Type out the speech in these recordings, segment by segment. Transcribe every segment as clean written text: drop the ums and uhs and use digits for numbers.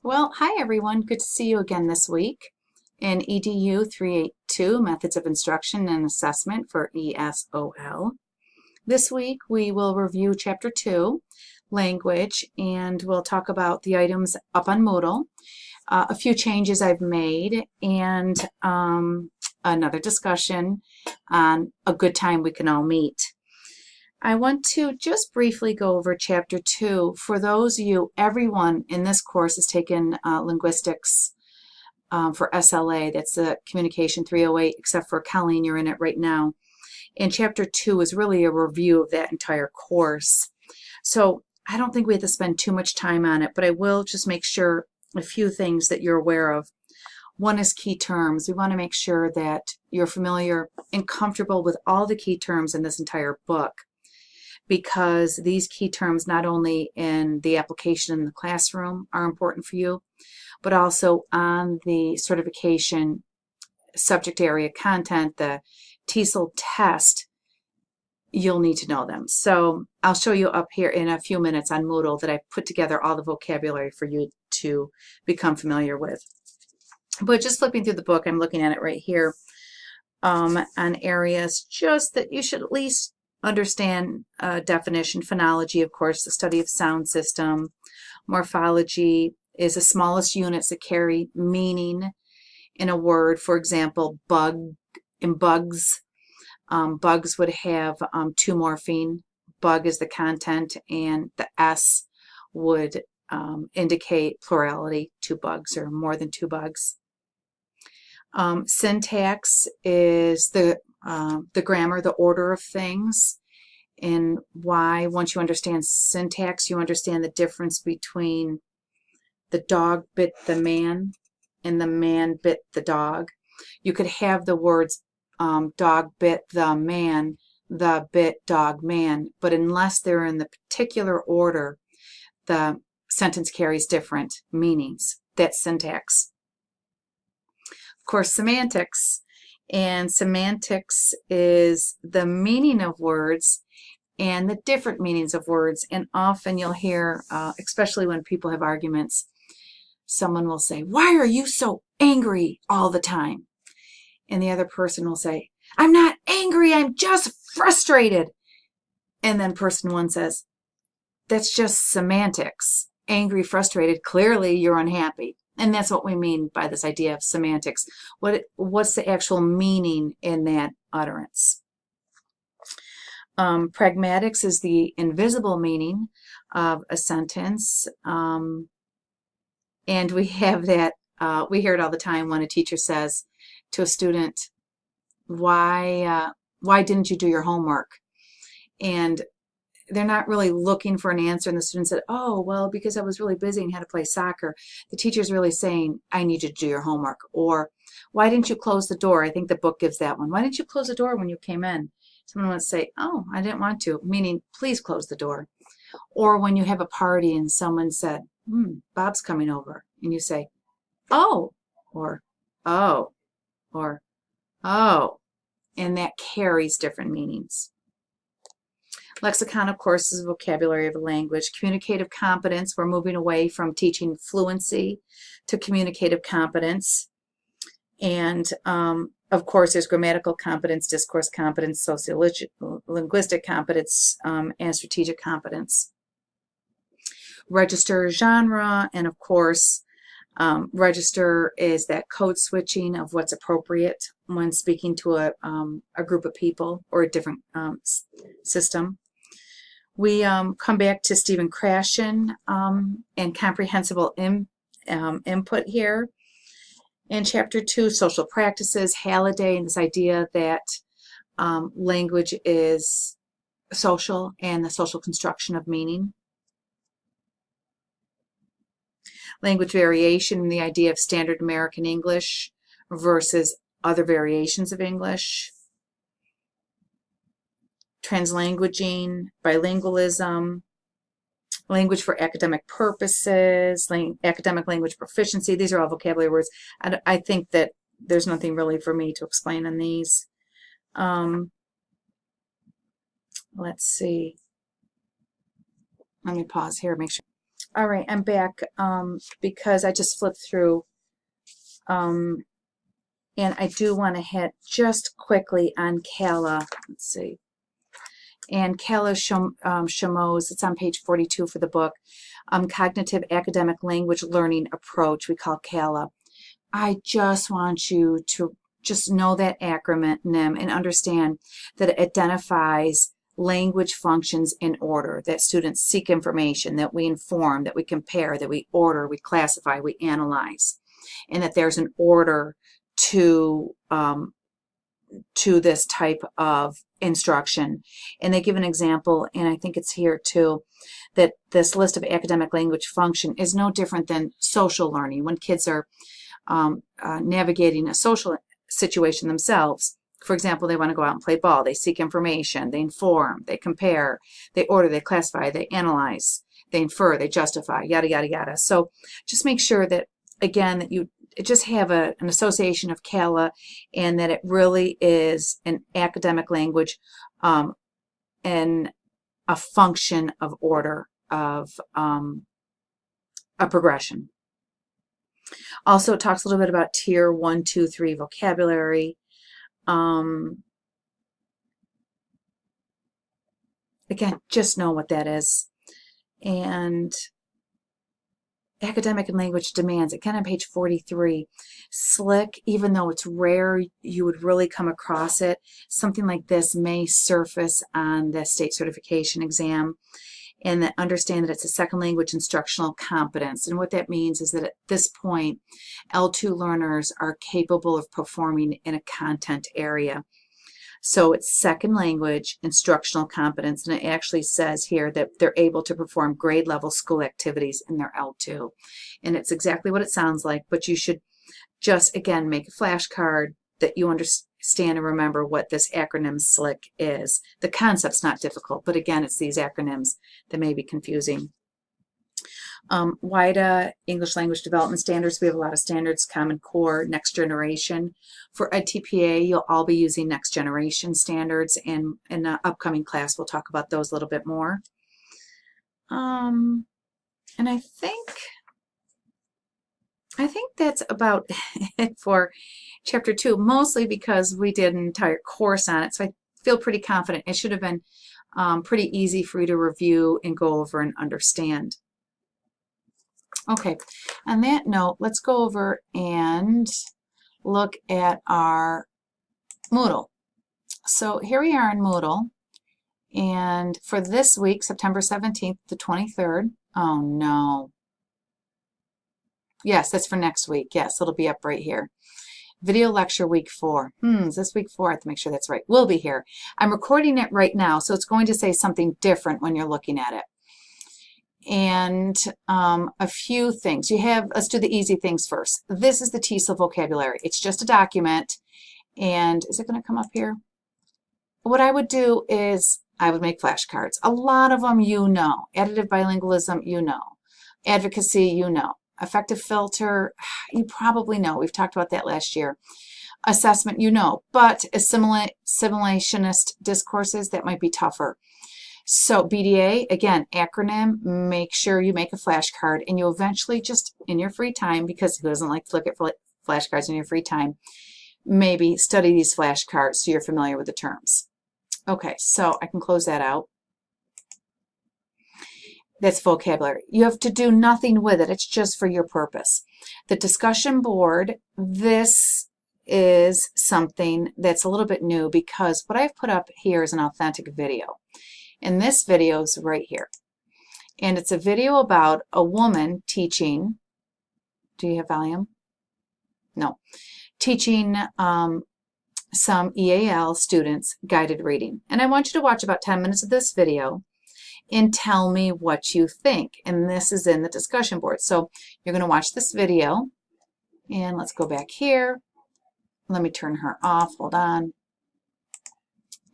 Well, hi everyone. Good to see you again this week in EDU 382, Methods of Instruction and Assessment for ESOL. This week we will review Chapter 2, Language, and we'll talk about the items up on Moodle, a few changes I've made, and another discussion on a good time we can all meet. I want to just briefly go over Chapter 2. For those of you, everyone in this course has taken linguistics for SLA. That's the Communication 308, except for Colleen, you're in it right now. And Chapter 2 is really a review of that entire course. So I don't think we have to spend too much time on it, but I will just make sure a few things that you're aware of. One is key terms. We want to make sure that you're familiar and comfortable with all the key terms in this entire book, because these key terms, not only in the application in the classroom, are important for you, but also on the certification subject area content, the TESOL test, you'll need to know them. So I'll show you up here in a few minutes on Moodle that I put together all the vocabulary for you to become familiar with. But just flipping through the book, I'm looking at it right here on areas just that you should at least understand definition. Phonology, of course, the study of sound system. Morphology is the smallest units that carry meaning in a word. For example, bug and bugs. Bugs would have two morpheme. Bug is the content, and the S would indicate plurality, two bugs or more than two bugs. Syntax is the grammar, the order of things, and why once you understand syntax, you understand the difference between the dog bit the man and the man bit the dog. You could have the words dog bit the man, the bit dog man, but unless they're in the particular order, the sentence carries different meanings. That's syntax. Of course, semantics. And semantics is the meaning of words and the different meanings of words. And often you'll hear, especially when people have arguments, someone will say, "Why are you so angry all the time?" And the other person will say, "I'm not angry, I'm just frustrated." And then person one says, "That's just semantics. Angry, frustrated, clearly you're unhappy." And that's what we mean by this idea of semantics. What's the actual meaning in that utterance? Pragmatics is the invisible meaning of a sentence. And we have that, we hear it all the time when a teacher says to a student, why didn't you do your homework? And they're not really looking for an answer, and the student said, "Oh, well, because I was really busy and had to play soccer." The teacher's really saying, "I need you to do your homework." Or, "Why didn't you close the door?" I think the book gives that one. "Why didn't you close the door when you came in?" Someone would say, "Oh, I didn't want to," meaning, please close the door. Or when you have a party and someone said, "Bob's coming over," and you say, "Oh," or "Oh," or "Oh," and that carries different meanings. Lexicon, of course, is a vocabulary of a language. Communicative competence, we're moving away from teaching fluency to communicative competence. And, of course, there's grammatical competence, discourse competence, sociolinguistic competence, and strategic competence. Register, genre, and, of course, register is that code switching of what's appropriate when speaking to a group of people or a different system. We come back to Stephen Krashen and comprehensible input here. In Chapter 2, social practices, Halliday, and this idea that language is social and the social construction of meaning. Language variation and the idea of standard American English versus other variations of English. Translanguaging, bilingualism, language for academic purposes, academic language proficiency. These are all vocabulary words. I think that there's nothing really for me to explain on these. Let's see. Let me pause here, make sure. All right, I'm back because I just flipped through, and I do want to hit just quickly on CALA. Let's see. And CALA Chameau's, it's on page 42 for the book, Cognitive Academic Language Learning Approach, we call CALA. I just want you to just know that acronym and understand that it identifies language functions in order, that students seek information, that we inform, that we compare, that we order, we classify, we analyze, and that there's an order to this type of instruction. And they give an example, and I think it's here too, that this list of academic language function is no different than social learning. When kids are navigating a social situation themselves, for example, they want to go out and play ball, they seek information, they inform, they compare, they order, they classify, they analyze, they infer, they justify, yada, yada, yada. So just make sure that, again, that you just have an association of CALA and that it really is an academic language and a function of order of a progression. Also, it talks a little bit about tier 1, 2, 3 vocabulary. Again, just know what that is. And academic and language demands, again on page 43. SLIC, even though it's rare you would really come across it, something like this may surface on the state certification exam. And that understand that it's a second language instructional competence. And what that means is that at this point, L2 learners are capable of performing in a content area. So it's second language instructional competence, and it actually says here that they're able to perform grade level school activities in their L2. And it's exactly what it sounds like, but you should just, again, make a flashcard that you understand and remember what this acronym SLIC is. The concept's not difficult, but again, it's these acronyms that may be confusing. WIDA, English Language Development Standards. We have a lot of standards, Common Core, Next Generation. For EdTPA, you'll all be using Next Generation standards, and in the upcoming class, we'll talk about those a little bit more. And I think that's about it for Chapter 2, mostly because we did an entire course on it, so I feel pretty confident. It should have been pretty easy for you to review and go over and understand. Okay, on that note, let's go over and look at our Moodle. So here we are in Moodle, and for this week, September 17th to 23rd, oh no. Yes, that's for next week. Yes, it'll be up right here. Video lecture week 4. Is this week 4? I have to make sure that's right. We'll be here. I'm recording it right now, so it's going to say something different when you're looking at it. And a few things. Let's do the easy things first. This is the TESOL vocabulary. It's just a document. And is it going to come up here? What I would do is I would make flashcards. A lot of them you know. Additive bilingualism, you know. Advocacy, you know. Effective filter, you probably know. We've talked about that last year. Assessment, you know. But assimilationist discourses, that might be tougher. So BDA, again, acronym, make sure you make a flashcard, and you eventually just, in your free time, because who doesn't like to look at flashcards in your free time, maybe study these flashcards so you're familiar with the terms. Okay, so I can close that out. That's vocabulary. You have to do nothing with it. It's just for your purpose. The discussion board, this is something that's a little bit new because what I've put up here is an authentic video. And this video is right here. And it's a video about a woman teaching, do you have volume? No. Teaching some EAL students guided reading. And I want you to watch about 10 minutes of this video and tell me what you think. And this is in the discussion board. So you're going to watch this video. And let's go back here. Let me turn her off. Hold on.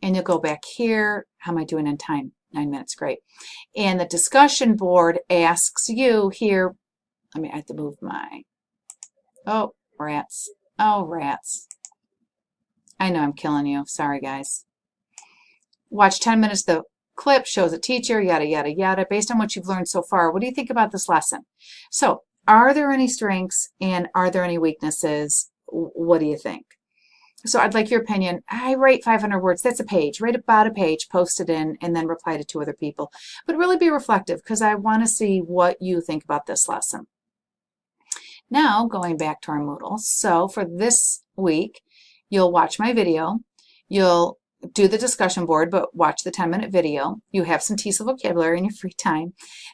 And you'll go back here. How am I doing in time? 9 minutes. Great. And the discussion board asks you here. I have to move my. Oh, rats. Oh, rats. I know I'm killing you. Sorry, guys. Watch 10 minutes clip shows a teacher, yada, yada, yada. Based on what you've learned so far, what do you think about this lesson? So are there any strengths and are there any weaknesses? What do you think? So I'd like your opinion. I write 500 words. That's a page. Write about a page, post it in, and then reply to 2 other people. But really be reflective because I want to see what you think about this lesson. Now, going back to our Moodle. So for this week, you'll watch my video. You'll do the discussion board, but watch the 10-minute video. You have some TESOL vocabulary in your free time.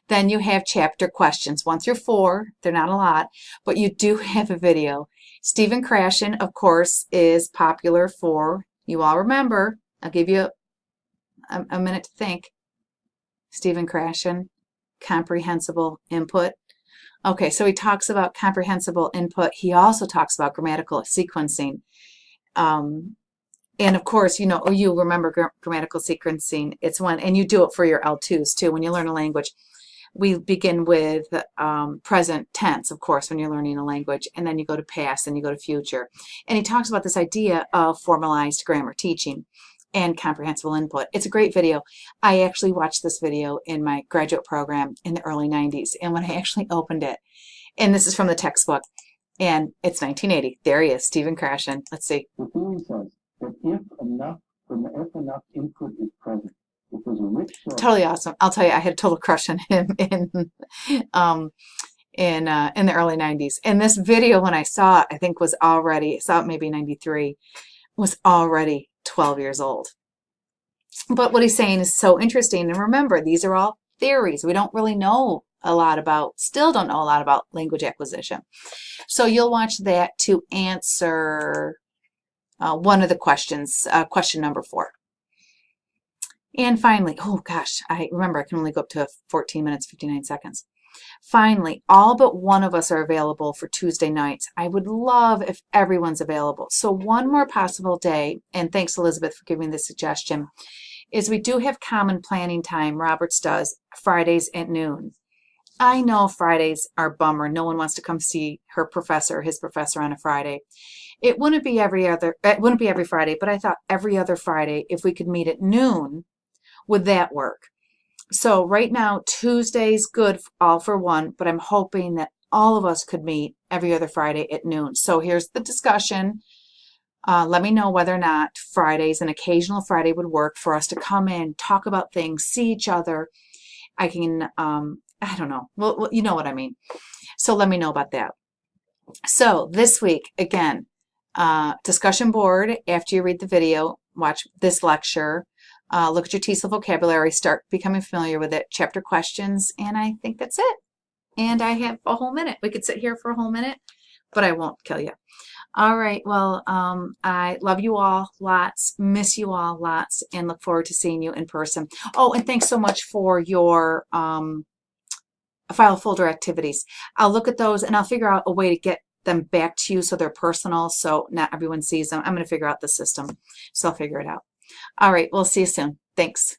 Then you have chapter questions 1 through 4. They're not a lot, but you do have a video. Stephen Krashen, of course, is popular for, you all remember, I'll give you a minute to think. Stephen Krashen, comprehensible input. Okay, so he talks about comprehensible input. He also talks about grammatical sequencing. And of course, you remember grammatical sequencing. It's one, and you do it for your L2s too. When you learn a language, we begin with present tense, of course, when you're learning a language, and then you go to past and you go to future. And he talks about this idea of formalized grammar teaching and comprehensible input. It's a great video. I actually watched this video in my graduate program in the early 90s. And when I actually opened it, and this is from the textbook, and it's 1980. There he is, Stephen Krashen. Let's see. The theory says that if enough input is present, if there's a rich source. Totally awesome. I'll tell you, I had a total crush on him in the early 90s. And this video, when I saw it, I think I saw it maybe 93, was already 12 years old. But what he's saying is so interesting. And remember, these are all theories. We don't really know still don't know a lot about language acquisition. So you'll watch that to answer one of the questions, question number 4. And finally, oh gosh, I remember I can only go up to 14 minutes, 59 seconds. Finally, all but one of us are available for Tuesday nights. I would love if everyone's available. So one more possible day, and thanks Elizabeth for giving the suggestion, is we do have common planning time, Roberts does, Fridays at noon. I know Fridays are a bummer. No one wants to come see his professor on a Friday. It wouldn't be every Friday, but I thought every other Friday, if we could meet at noon, would that work? So right now, Tuesday's good all for one, but I'm hoping that all of us could meet every other Friday at noon. So here's the discussion. Let me know whether or not Fridays, an occasional Friday would work for us to come in, talk about things, see each other. I can, I don't know. Well, you know what I mean. So let me know about that. So this week, again, discussion board. After you read the video, watch this lecture. Look at your TESOL vocabulary, start becoming familiar with it, chapter questions, and I think that's it. And I have a whole minute. We could sit here for a whole minute, but I won't kill you. All right, well, I love you all lots, miss you all lots, and look forward to seeing you in person. Oh, and thanks so much for your file folder activities. I'll look at those, and I'll figure out a way to get them back to you so they're personal, so not everyone sees them. I'm going to figure out the system, so I'll figure it out. All right, we'll see you soon. Thanks.